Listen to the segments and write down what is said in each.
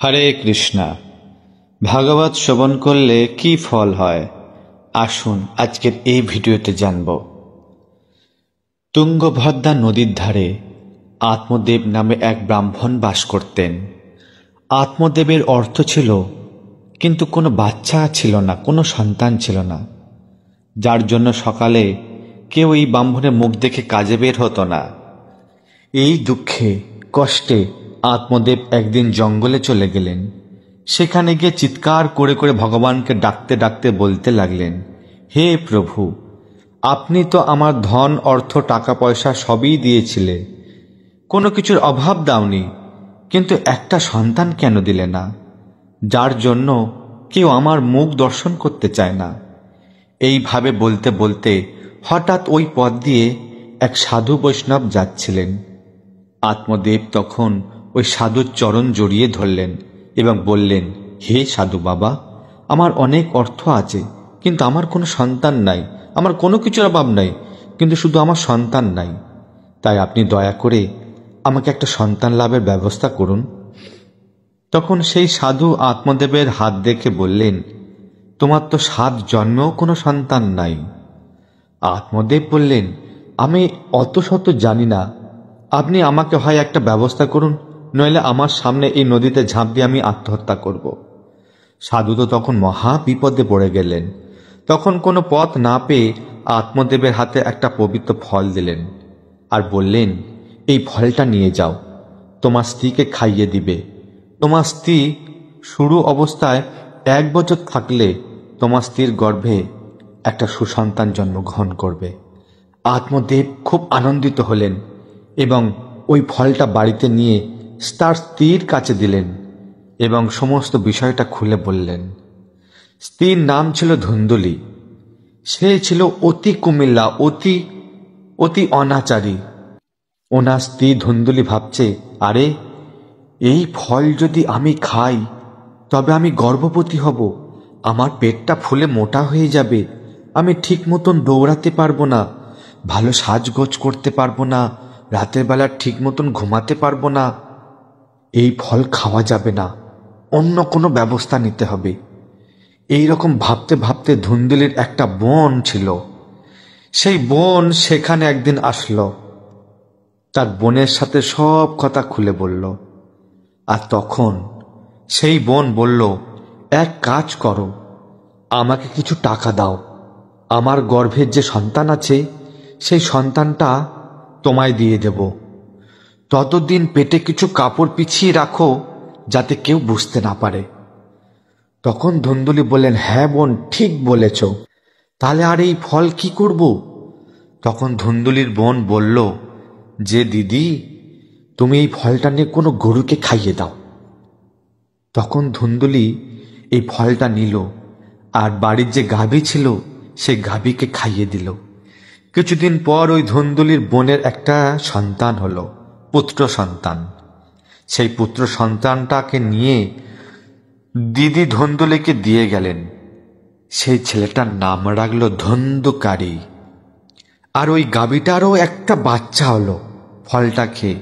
হরে কৃষ্ণা। ভাগবত শ্রবণ করলে কি ফল হয়, আসুন আজকের এই ভিডিওতে জানব। তুঙ্গভদ্রা নদীর ধারে আত্মদেব নামে এক ব্রাহ্মণ বাস করতেন। আত্মদেবের অর্থ ছিল, কিন্তু কোনো বাচ্চা ছিল না, কোনো সন্তান ছিল না, যার জন্য সকালে কেউ এই ব্রাহ্মণের মুখ দেখে কাজে বের হতো না। এই দুঃখে কষ্টে আত্মদেব একদিন জঙ্গলে চলে গেলেন। সেখানে গিয়ে চিৎকার করে করে ভগবানকে ডাকতে ডাকতে বলতে লাগলেন, হে প্রভু, আপনি তো আমার ধন অর্থ টাকা পয়সা সবই দিয়েছিলে, কোনো কিছুর অভাব দাওনি, কিন্তু একটা সন্তান কেন দিলে না, যার জন্য কেউ আমার মুখ দর্শন করতে চায় না। এইভাবে বলতে বলতে হঠাৎ ওই পথ দিয়ে এক সাধু বৈষ্ণব যাচ্ছিলেন। আত্মদেব তখন ওই সাধুর চরণ জড়িয়ে ধরলেন এবং বললেন, হে সাধু বাবা, আমার অনেক অর্থ আছে, কিন্তু আমার কোনো সন্তান নাই, আমার কোনো কিছুর অভাব নাই, কিন্তু শুধু আমার সন্তান নাই। তাই আপনি দয়া করে আমাকে একটা সন্তান লাভের ব্যবস্থা করুন। তখন সেই সাধু আত্মদেবের হাত দেখে বললেন, তোমার তো 7 জন্মেও কোনো সন্তান নাই। আত্মদেব বললেন, আমি অত শত জানি না, আপনি আমাকে হয় একটা ব্যবস্থা করুন, নইলে আমার সামনে এই নদীতে ঝাঁপ দিয়ে আমি আত্মহত্যা করব। সাধু তো তখন মহা বিপদে পড়ে গেলেন। তখন কোনো পথ না পেয়ে আত্মদেবের হাতে একটা পবিত্র ফল দিলেন আর বললেন, এই ফলটা নিয়ে যাও, তোমার স্ত্রীকে খাইয়ে দিবে। তোমার স্ত্রী শুরু অবস্থায় 1 বছর থাকলে তোমার স্ত্রীর গর্ভে একটা সুসন্তান জন্মগ্রহণ করবে। আত্মদেব খুব আনন্দিত হলেন এবং ওই ফলটা বাড়িতে নিয়ে তার স্ত্রীর কাছে দিলেন এবং সমস্ত বিষয়টা খুলে বললেন। স্ত্রীর নাম ছিল ধুন্দুলি। সে ছিল অতি কুমিল্লা, অতি অনাচারী। ওনার স্ত্রী ধুন্দুলি ভাবছে, আরে এই ফল যদি আমি খাই তবে আমি গর্ভবতী হব, আমার পেটটা ফুলে মোটা হয়ে যাবে, আমি ঠিক মতন দৌড়াতে পারবো না, ভালো সাজগোজ করতে পারবো না, রাতের বেলা ঠিক মতন ঘুমাতে পারবো না, এই ফল খাওয়া যাবে না, অন্য কোনো ব্যবস্থা নিতে হবে। এই রকম ভাবতে ভাবতে ধুন্দুলির একটা বোন ছিল। সেই বোন সেখানে একদিন আসলো, তার বোনের সাথে সব কথা খুলে বলল। আর তখন সেই বোন বলল, এক কাজ করো, আমাকে কিছু টাকা দাও, আমার গর্ভের যে সন্তান আছে সেই সন্তানটা তোমায় দিয়ে দেব, ততদিন পেটে কিছু কাপড় পিছিয়ে রাখো যাতে কেউ বুঝতে না পারে। তখন ধুন্দুলি বললেন, হ্যাঁ বোন, ঠিক বলেছ, তাহলে আর এই ফল কি করব? তখন ধুন্দুলির বোন বলল যে, দিদি, তুমি এই ফলটা নিয়ে কোনো গরুকে খাইয়ে দাও। তখন ধুন্দুলি এই ফলটা নিল আর বাড়ির যে গাভী ছিল সেই গাভীকে খাইয়ে দিল। কিছুদিন পর ওই ধুন্দুলির বোনের একটা সন্তান হলো, পুত্র সন্তান। সেই পুত্র সন্তানটাকে নিয়ে দিদি ধুন্দুলিকে দিয়ে গেলেন। সেই ছেলেটার নাম রাখলো ধন্দুকারী। আর ওই গাভীটারও একটা বাচ্চা হলো ফলটা খেয়ে।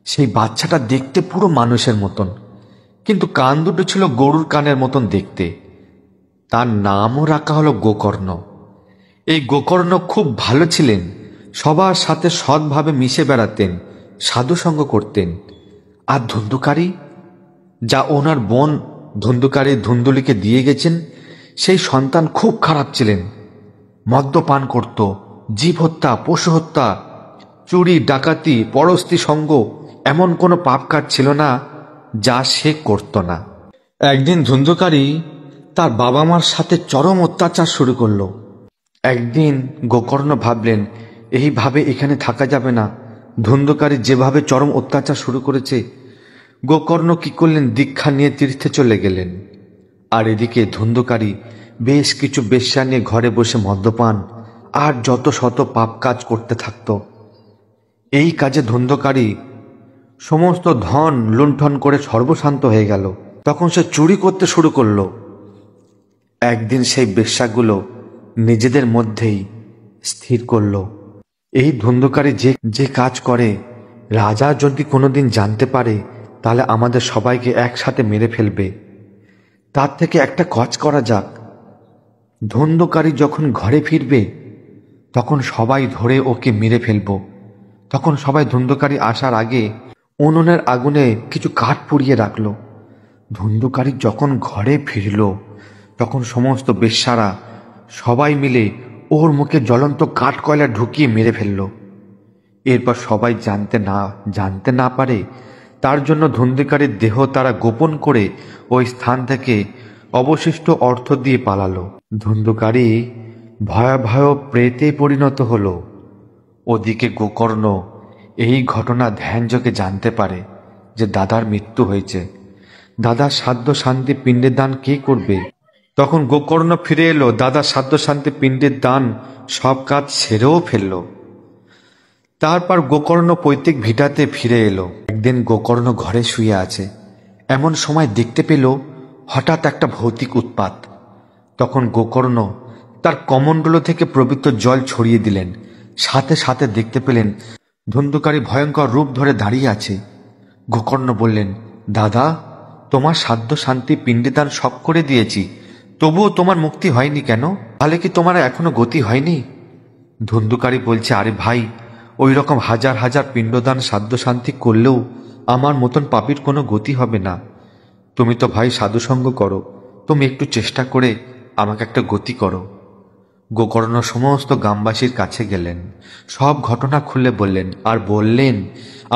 সেই বাচ্চাটা দেখতে পুরো মানুষের মতন, কিন্তু কান দুটো ছিল গরুর কানের মতন দেখতে। তার নামও রাখা হলো গোকর্ণ। এই গোকর্ণ খুব ভালো ছিলেন, সবার সাথে সৎভাবে মিশে বেড়াতেন, সাধুসঙ্গ করতেন। আর ধন্দুকারী, যা ওনার বোন ধন্দুকারী ধুন্দুলিকে দিয়ে গেছেন, সেই সন্তান খুব খারাপ ছিলেন, মদ্যপান করত, জীব হত্যা, পশু হত্যা, চুরি ডাকাতি, পরস্ত্রী সঙ্গ, এমন কোনো পাপ কাজ ছিল না যা সে করত না। একদিন ধুন্দুকারী তার বাবা মার সাথে চরম অত্যাচার শুরু করলো। একদিন গোকর্ণ ভাবলেন, এইভাবে এখানে থাকা যাবে না, ধুন্দুকারী যেভাবে চরম অত্যাচার শুরু করেছে। গোকর্ণ কি করলেন, দীক্ষা নিয়ে তীর্থে চলে গেলেন। আর এদিকে ধুন্দুকারী বেশ কিছু বেশ্যা নিয়ে ঘরে বসে মদ্যপান আর যত শত পাপ কাজ করতে থাকত। এই কাজে ধুন্দুকারী সমস্ত ধন লুণ্ঠন করে সর্বশান্ত হয়ে গেল। তখন সে চুরি করতে শুরু করলো। একদিন সেই বেশ্যাগুলো নিজেদের মধ্যেই স্থির করল, এই ধুন্দুকারী যে কাজ করে রাজা যদি কোনোদিন জানতে পারে তাহলে আমাদের সবাইকে একসাথে মেরে ফেলবে। তার থেকে একটা কাজ করা যাক, ধন্দকারী যখন ঘরে ফিরবে তখন সবাই ধরে ওকে মেরে ফেলব। তখন সবাই ধন্দকারী আসার আগে উনুনের আগুনে কিছু কাঠ পুড়িয়ে রাখলো। ধন্দকারী যখন ঘরে ফিরল তখন সমস্ত বেশ্যারা সবাই মিলে ওর মুখে জ্বলন্ত কাঠ কয়লা ঢুকিয়ে মেরে ফেলল। এরপর সবাই জানতে না পারে তার জন্য ধন্দকারীর দেহ তারা গোপন করে ওই স্থান থেকে অবশিষ্ট অর্থ দিয়ে পালালো। ধন্দকারী ভয়াবহ প্রেতে পরিণত হলো। ওদিকে গোকর্ণ এই ঘটনা ধ্যানযোগে জানতে পারে যে দাদার মৃত্যু হয়েছে। দাদার শ্রাদ্ধ শান্তি পিণ্ডের দান কে করবে? তখন গোকর্ণ ফিরে এলো, দাদার শ্রাদ্ধ শান্তি পিণ্ডের দান সব কাজ সেরেও ফেলল। তারপর গোকর্ণ পৈতৃক ভিটাতে ফিরে এলো। একদিন গোকর্ণ ঘরে শুয়ে আছে, এমন সময় দেখতে পেল হঠাৎ একটা ভৌতিক উৎপাত। তখন গোকর্ণ তার কমণ্ডল থেকে পবিত্র জল ছড়িয়ে দিলেন। সাথে সাথে দেখতে পেলেন ধন্দকারী ভয়ঙ্কর রূপ ধরে দাঁড়িয়ে আছে। গোকর্ণ বললেন, দাদা, তোমার শ্রাদ্ধ শান্তি পিণ্ডদান সব করে দিয়েছি, তবুও তোমার মুক্তি হয়নি কেন? তাহলে কি তোমার এখনো গতি হয়নি? ধন্দকারী বলছে, আরে ভাই, ওই রকম হাজার হাজার পিণ্ডদান শ্রাদ্ধ শান্তি করলেও আমার মতন পাপীর কোনো গতি হবে না। তুমি তো ভাই সাধুসঙ্গ করো, তুমি একটু চেষ্টা করে আমাকে একটা গতি করো। গোকর্ণ সমস্ত গ্রামবাসীর কাছে গেলেন, সব ঘটনা খুলে বললেন, আর বললেন,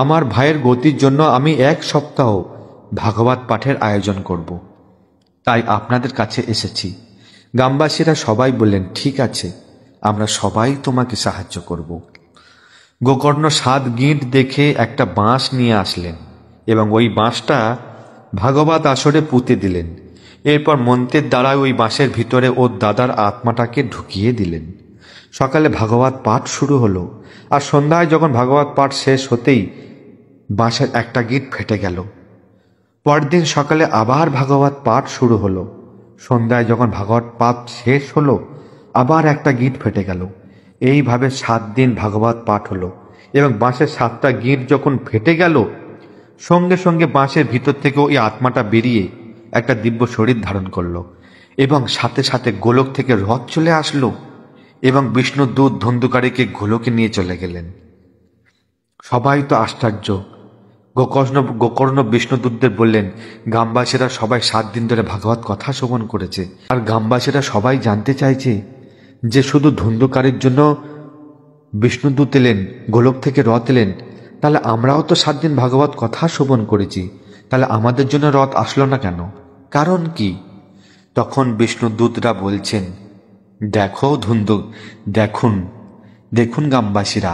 আমার ভাইয়ের গতির জন্য আমি 1 সপ্তাহ ভাগবত পাঠের আয়োজন করব, তাই আপনাদের কাছে এসেছি। গ্রামবাসীরা সবাই বললেন, ঠিক আছে, আমরা সবাই তোমাকে সাহায্য করব। গোকর্ণ 7 গিঁট দেখে একটা বাঁশ নিয়ে আসলেন এবং ওই বাঁশটা ভাগবত আসরে পুঁতে দিলেন। এরপর মন্ত্রের দ্বারা ওই বাঁশের ভিতরে ওর দাদার আত্মাটাকে ঢুকিয়ে দিলেন। সকালে ভাগবত পাঠ শুরু হলো, আর সন্ধ্যায় যখন ভাগবত পাঠ শেষ হতেই বাঁশের একটা গিঁট ফেটে গেল। পরদিন সকালে আবার ভাগবত পাঠ শুরু হলো। সন্ধ্যায় যখন ভাগবত পাঠ শেষ হলো আবার একটা গিঁট ফেটে গেল। এইভাবে 7 দিন ভাগবত পাঠ হলো এবং বাঁশের 7টা গিঁট যখন ফেটে গেল, সঙ্গে সঙ্গে বাঁশের ভিতর থেকে ওই আত্মাটা বেরিয়ে একটা দিব্য শরীর ধারণ করলো এবং সাথে সাথে গোলক থেকে রথ চলে আসলো এবং বিষ্ণুর দূত ধন্দকারীকে গোলকে নিয়ে চলে গেলেন। সবাই তো আশ্চর্য। গোকর্ণ বিষ্ণুদূতদের বললেন, গ্রামবাসীরা সবাই 7 দিন ধরে ভাগবত কথা শ্রবণ করেছে, আর গ্রামবাসীরা সবাই জানতে চাইছে যে শুধু ধন্দকারীর জন্য বিষ্ণুদূত এলেন, গোলক থেকে রথ এলেন, তাহলে আমরাও তো 7 দিন ভাগবত কথা শ্রবণ করেছি, তাহলে আমাদের জন্য রথ আসলো না কেন? কারণ কি? তখন বিষ্ণুদূতরা বলছেন, দেখুন গ্রামবাসীরা,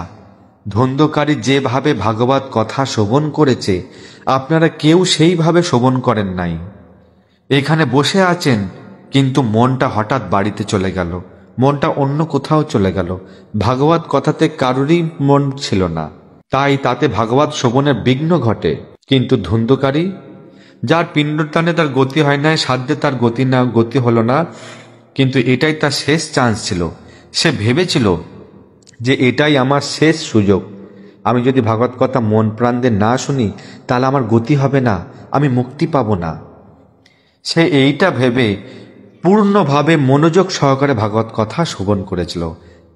ধন্দকারী যেভাবে ভাগবত কথা শ্রবণ করেছে আপনারা কেউ সেইভাবে শ্রবণ করেন নাই। এখানে বসে আছেন কিন্তু মনটা হঠাৎ বাড়িতে চলে গেল, মনটা অন্য কোথাও চলে গেল। ভাগবত কথাতে কারোরই মন ছিল না, তাই তাতে ভাগবত শ্রবণের বিঘ্ন ঘটে। কিন্তু ধন্দকারী, যার পিণ্ডদানে তার গতি হয় না, সাধ্যে তার গতি হলো না, কিন্তু এটাই তার শেষ চান্স ছিল। সে ভেবেছিল যে এটাই আমার শেষ সুযোগ, আমি যদি ভাগবত কথা মন প্রাণ দিয়ে না শুনি তাহলে আমার গতি হবে না, আমি মুক্তি পাব না। সে এইটা ভেবে পূর্ণভাবে মনোযোগ সহকারে ভাগবত কথা শ্রবণ করেছিল,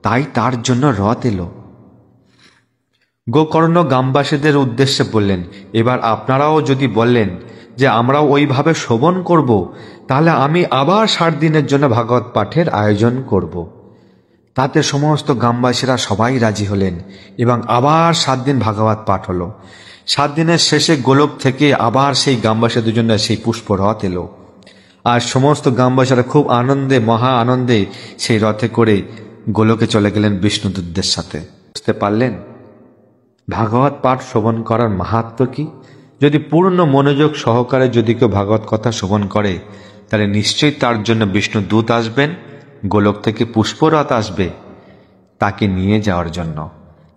তাই তার জন্য রথ এলো। গোকর্ণ গ্রামবাসীদের উদ্দেশ্যে বললেন, এবার আপনারাও যদি বললেন যে আমরাও ওইভাবে শ্রবণ করব, তাহলে আমি আবার 7 দিনের জন্য ভাগবত পাঠের আয়োজন করব। তাতে সমস্ত গ্রামবাসীরা সবাই রাজি হলেন এবং আবার 7 দিন ভাগবত পাঠ হলো। 7 দিনের শেষে গোলক থেকে আবার সেই গ্রামবাসীদের জন্য সেই পুষ্প রথ এলো, আর সমস্ত গ্রামবাসীরা খুব আনন্দে, মহা আনন্দে সেই রথে করে গোলকে চলে গেলেন বিষ্ণুদূতদের সাথে। বুঝতে পারলেন ভাগবত পাঠ শ্রবণ করার মাহাত্ম্য কি? যদি পূর্ণ মনোযোগ সহকারে যদি কেউ ভাগবত কথা শ্রবণ করে, তাহলে নিশ্চয়ই তার জন্য বিষ্ণু দূত আসবেন, গোলক থেকে পুষ্পরথ আসবে তাকে নিয়ে যাওয়ার জন্য।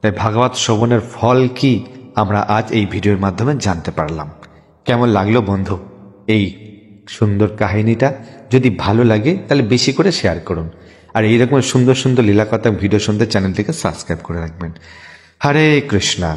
তাই ভাগবত শ্রবণের ফল কি আমরা আজ এই ভিডিওর মাধ্যমে জানতে পারলাম। কেমন লাগলো বন্ধু এই সুন্দর কাহিনীটা? যদি ভালো লাগে তাহলে বেশি করে শেয়ার করুন, আর এইরকম সুন্দর সুন্দর লীলাকথা ভিডিও শুনতে চ্যানেলটিকে সাবস্ক্রাইব করে রাখবেন। হরে কৃষ্ণা।